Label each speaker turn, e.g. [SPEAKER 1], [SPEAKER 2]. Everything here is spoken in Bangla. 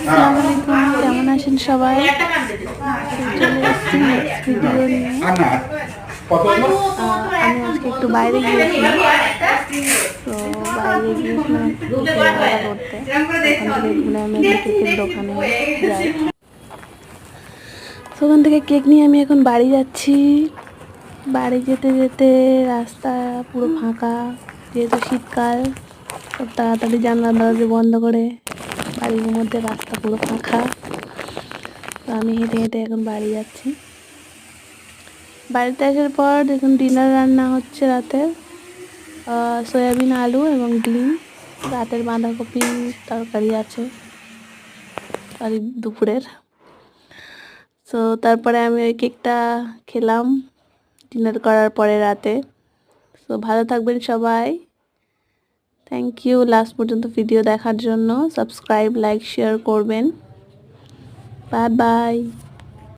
[SPEAKER 1] আসসালামু আলাইকুম, কেমন আছেন সবাই? চলে এসেছি নেক্সট ভিডিও নিয়ে। আমি আজকে একটু বাইরে গিয়েছিলাম, তো বাইরে গিয়েছিলাম কেনাকাটা করতে। ওখান থেকে ঘুরে আমি একটা কেকের দোকানে যাই। তো ওখান থেকে কেক নিয়ে আমি এখন বাড়ি যাচ্ছি। বাড়ি যেতে যেতে রাস্তা পুরো ফাঁকা, যেহেতু শীতকাল। খুব তাড়াতাড়ি জানলা দরজা বন্ধ করে বাড়ির মধ্যে রাস্তা পুরো ফাঁকা। তো আমি হেঁটে হেঁটে এখন বাড়ি যাচ্ছি। বাড়িতে আসার পর দেখুন ডিনার রান্না হচ্ছে রাতে, সয়াবিন আলু এবং ডিম। রাতের বাঁধাকপি তরকারি আছে আর দুপুরের। তো তারপরে আমি ওই কেকটা খেলাম ডিনার করার পরে রাতে। তো ভালো থাকবেন সবাই। থ্যাংক ইউ লাস্ট পর্যন্ত ভিডিও দেখার জন্য। সাবস্ক্রাইব, লাইক, শেয়ার করবেন। Bye bye.